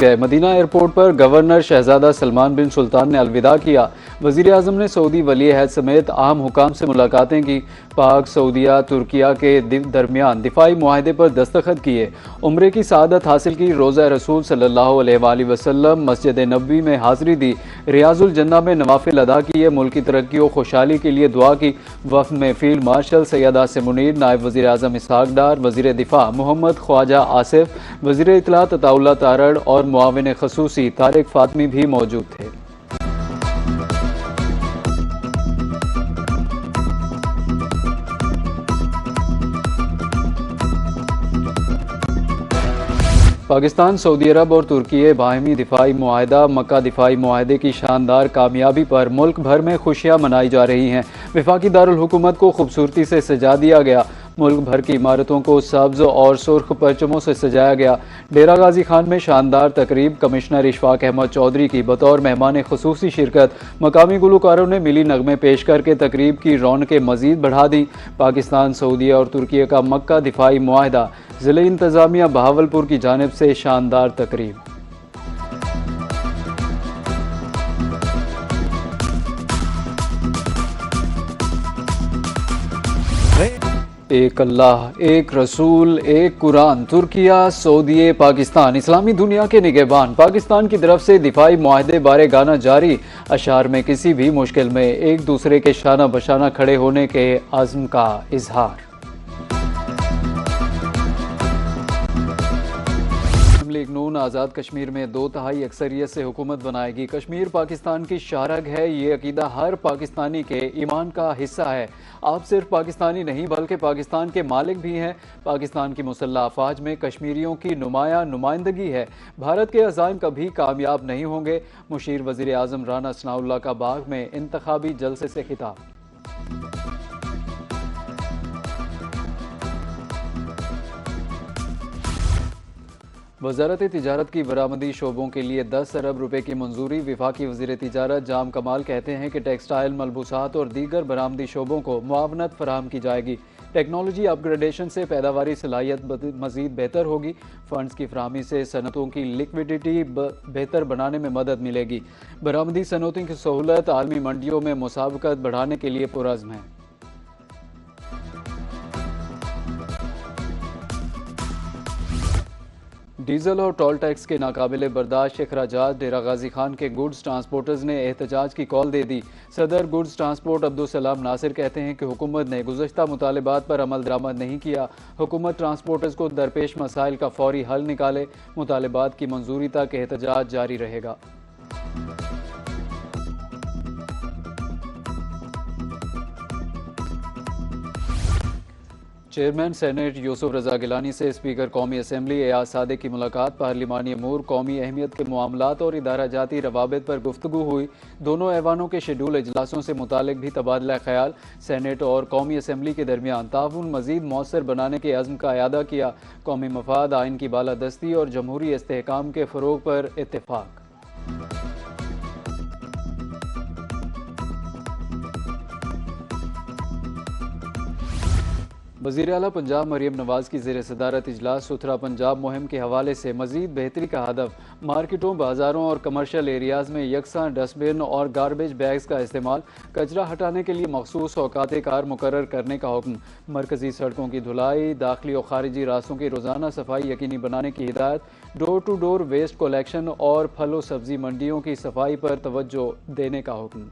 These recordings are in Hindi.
गए। मदीना एयरपोर्ट पर गवर्नर शहजादा सलमान बिन सुल्तान ने अलविदा किया। वज़ीर आज़म ने सऊदी वली अहद समेत अहम हुकाम से मुलाकातें की। पाक सऊदिया तुर्किया के दरमियान दिफाई मुआहदे पर दस्तखत किए। उम्रे की सआदत हासिल की। रोज़ा रसूल सल्लल्लाहु अलैहि वसल्लम मस्जिद नबवी में हाज़िरी दी। रियाजुल जन्ना में नवाफिल अदा किए। मुल्क की तरक्की और खुशहाली के लिए दुआ की। वफ़द में फील्ड मार्शल सैयद आसिम मुनीर, नायब वज़ीर आज़म इसहाक डार, वज़ीर दिफा मोहम्मद ख्वाजा आसिफ, वज़ीर इत्तलात अताउल्लाह तारड़ और मुआविन ख़ुसूसी तारिक फातमी भी मौजूद थे। पाकिस्तान, सऊदी अरब और तुर्की बाहमी दिफाई मुआहदा मक्का दिफाई मुआहदे की शानदार कामयाबी पर मुल्क भर में खुशियाँ मनाई जा रही हैं। वफाकी दारुल हुकूमत को खूबसूरती से सजा दिया गया। मुल्क भर की इमारतों को सब्ज़ और सुर्ख परचमों से सजाया गया। डेरा गाजी खान में शानदार तकरीब। कमिश्नर इशफाक अहमद चौधरी की बतौर मेहमान खुसूसी शिरकत। मकामी गुलकारों ने मिली नगमे पेश करके तकरीब की रौनकें मज़ीद बढ़ा दी। पाकिस्तान, सऊदीया और तुर्की का मक्का दिफाई मुआहदा। ज़िले इंतज़ामिया बहावलपुर की जानिब से शानदार तकरीब। एक अल्लाह, एक रसूल, एक कुरान। तुर्किया, सऊदी, पाकिस्तान इस्लामी दुनिया के निगहबान। पाकिस्तान की तरफ से दिफाई मुआहदे बारे गाना जारी। अशार में किसी भी मुश्किल में एक दूसरे के शाना बशाना खड़े होने के आज़म का इजहार। लीग नून आज़ाद कश्मीर में 2/3 अक्सरियत से हुकूमत बनाएगी। कश्मीर पाकिस्तान की शारग है। ये अकीदा हर पाकिस्तानी के ईमान का हिस्सा है। आप सिर्फ पाकिस्तानी नहीं बल्कि पाकिस्तान के मालिक भी हैं। पाकिस्तान की मुसल्लह अफवाज में कश्मीरियों की नुमाइंदगी है। भारत के अज़ाइम कभी कामयाब नहीं होंगे। मुशीर वज़ीर आज़म राना सनाउल्लाह का बाग में इंतखाबी जलसे से खिताब। वज़ारत तिजारत की बरामदी शोबों के लिए 10 अरब रुपए की मंजूरी। वफाकी वज़ीर तिजारत जाम कमाल कहते हैं कि टेक्सटाइल, मलबूसात और दीगर बरामदी शोबों को मुआवनत फराहम की जाएगी। टेक्नोलॉजी अपग्रेडेशन से पैदावारी सलाहियत मज़ीद बेहतर होगी। फ़ंड्स की फराहमी से सनतों की लिक्विडिटी बेहतर बनाने में मदद मिलेगी। बरामदी सनतों की सहूलत आलमी मंडियों में मुसाबकत बढ़ाने के लिए पुरज़्म है। डीजल और टोल टैक्स के नाकाबिले बर्दाश्त अखराजात। डेरा गाजी खान के गुड्स ट्रांसपोर्टर्स ने एहतजाज की कॉल दे दी। सदर गुड्स ट्रांसपोर्ट अब्दुल सलाम नासिर कहते हैं कि हुकूमत ने गुज़श्ता मुतालबात पर अमल दरामद नहीं किया। हुकूमत ट्रांसपोर्टर्स को दरपेश मसाइल का फौरी हल निकाले। मुतालबात की मंजूरी तक एहतजाज जारी रहेगा। चेयरमैन सेनेट यूसुफ रजा गिलानी से स्पीकर कौमी असम्बली एयाज सादिक की मुलाकात। पार्लिमानी अमूर, कौमी अहमियत के मामलात और इदारा जाती रवाबित पर गुफ्तगू हुई। दोनों ऐवानों के शेड्यूल इजलासों से मुतालिक भी तबादला ख्याल। सेनेट और कौमी असम्बली के दरमियान ताउन मजीद मौसर बनाने के अज़्म का अयादा किया। कौमी मफाद, आइन की बालादस्ती और जमहूरी इस्तेहकाम के फ़रोग पर इत्तेफाक। वज़ीर आला पंजाब मरीम नवाज़ की ज़ेर सदारत इजलास। सुथरा पंजाब मुहिम के हवाले से मज़ीद बेहतरी का हदफ। मार्केटों, बाज़ारों और कमर्शल एरियाज़ में यकसां डस्टबिन और गारबेज बैग्स का इस्तेमाल। कचरा हटाने के लिए मखसूस औकात कार मुकर्रर करने का हुक्म। मरकज़ी सड़कों की धुलाई, दाखिली और खारिजी रास्तों की रोज़ाना सफाई यकीनी बनाने की हिदायत। Door to door waste collection और फल व सब्ज़ी मंडियों की सफाई पर तवज्जो देने का हुक्म।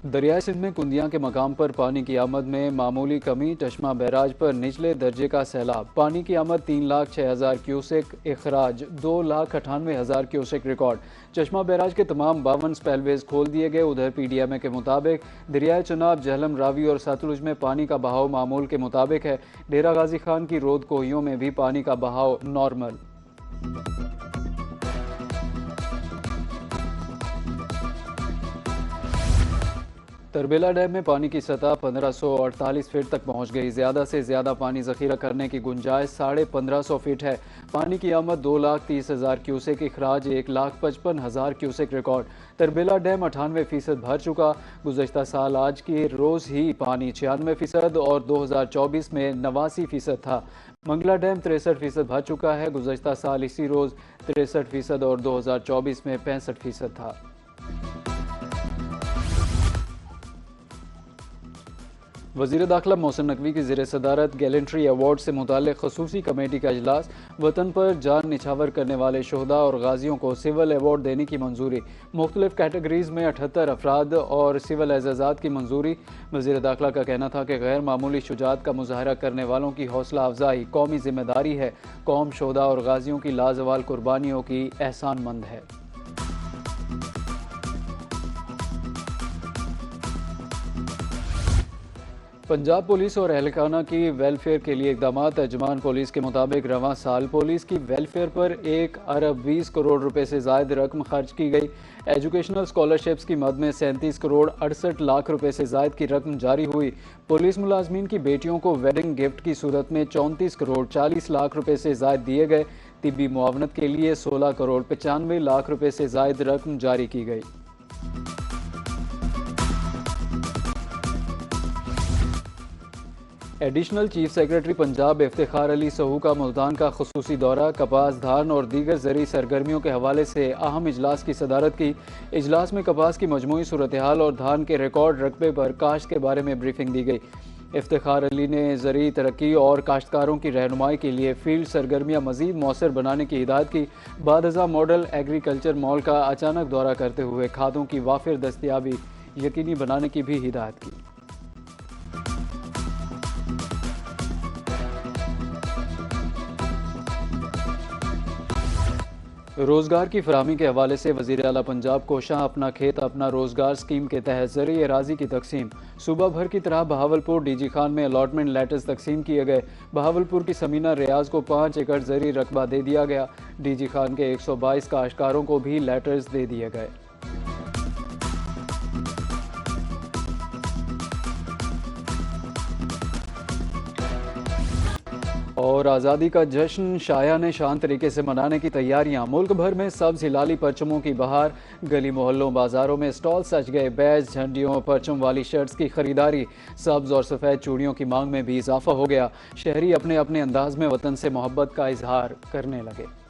दरियाई सिंध में कुंदियाँ के मकाम पर पानी की आमद में मामूली कमी। चश्मा बैराज पर निचले दर्जे का सैलाब। पानी की आमद 3,06,000 क्यूसेक, अखराज 2,98,000 क्यूसेक रिकॉर्ड। चश्मा बैराज के तमाम 52 स्पेलवेज खोल दिए गए। उधर PDMA के मुताबिक दरियाए चनाब, झेलम, रावी और सतलुज में पानी का बहाव मामूल के मुताबिक है। डेरा गाजी खान की रोद कोहियों में भी पानी का बहाव नॉर्मल। तरबेला डैम में पानी की सतह 1548 फीट तक पहुंच गई। ज़्यादा से ज़्यादा पानी ज़खीरा करने की गुंजाइश 1550 फीट है। पानी की आमद 2,30,000 क्यूसेक, अखराज 1,55,000 क्यूसेक रिकॉर्ड। तरबेला डैम 98% भर चुका। गुज़श्ता साल आज के रोज़ ही पानी 96% और 2024 में 89% था। मंगला डैम 63% भर चुका है। गुज़श्ता साल इसी रोज़ 63% और 2024 में 65% था। वज़ीर दाखिला मोहसिन नकवी की ज़ेर सदारत गैलेंट्री अवार्ड से मुताल्लिक़ ख़ुसूसी कमेटी का इजलास। वतन पर जान निछावर करने वाले शोहदा और गाजियों को सिविल अवार्ड देने की मंजूरी। मुख्तलिफ कैटेगरीज़ में 78 अफराद और सिविल एजाज़ात की मंजूरी। वज़ीर दाखिला का कहना था कि गैर मामूली शुजात का मुजाहरा करने वालों की हौसला अफजाई कौमी ज़िम्मेदारी है। कौम शोहदा और गाजियों की लाजवाल कुर्बानियों की एहसानमंद है। पंजाब पुलिस और एहलखाना की वेलफेयर के लिए इकदाम। तर्जुमान पुलिस के मुताबिक रवां साल पुलिस की वेलफेयर पर 1 अरब 20 करोड़ रुपए से ज़ायद रकम खर्च की गई। एजुकेशनल स्कॉलरशिप्स की मद में 37 करोड़ 68 लाख रुपए से ज़ायद की रकम जारी हुई। पुलिस मुलाजमीन की बेटियों को वेडिंग गिफ्ट की सूरत में 34 करोड़ 40 लाख रुपए से ज़ायद दिए गए। तिब्बी मुआवनत के लिए 16 करोड़ 95 लाख रुपए से ज़ायद रकम जारी की गई। Additional chief secretary Punjab Iftikhar Ali Sahu का मुल्तान का खुसूसी दौरा। कपास, धान और दीगर ज़रूरी सरगर्मियों के हवाले से अहम इजलास की सदारत की। इजलास में कपास की मजमूई सूरत हाल और धान के रिकॉर्ड रकबे पर काश्त के बारे में ब्रीफिंग दी गई। इफ्तिखार अली ने ज़रूरी तरक्की और काश्तकारों की रहनुमाई के लिए फील्ड सरगर्मियाँ मज़ीद मौसर बनाने की हिदायत की। बादजा मॉडल एग्रीकल्चर मॉल का अचानक दौरा करते हुए खादों की वाफिर दस्तियाबी यकीनी बनाने की भी हिदायत की। रोज़गार की फराहमी के हवाले से वज़ीर आला पंजाब कोशां अपना खेत अपना रोज़गार स्कीम के तहत ज़रूरी एराज़ी की तकसीम। सूबा भर की तरह बहावलपुर डीजी खान में अलॉटमेंट लेटर्स तकसीम किए गए। बहावलपुर की समीना रियाज को 5 एकड़ ज़रूरी रकबा दे दिया गया। डीजी खान के 122 काश्तकारों को भी लेटर्स दे दिए गए। और आज़ादी का जश्न शायाने शान तरीके से मनाने की तैयारियां। मुल्क भर में सब्ज़ हिलाली परचमों की बहार। गली मोहल्लों बाज़ारों में स्टॉल सज गए। बैज, झंडियों, परचम वाली शर्ट्स की खरीदारी। सब्ज़ और सफ़ेद चूड़ियों की मांग में भी इजाफा हो गया। शहरी अपने अपने अंदाज में वतन से मोहब्बत का इजहार करने लगे।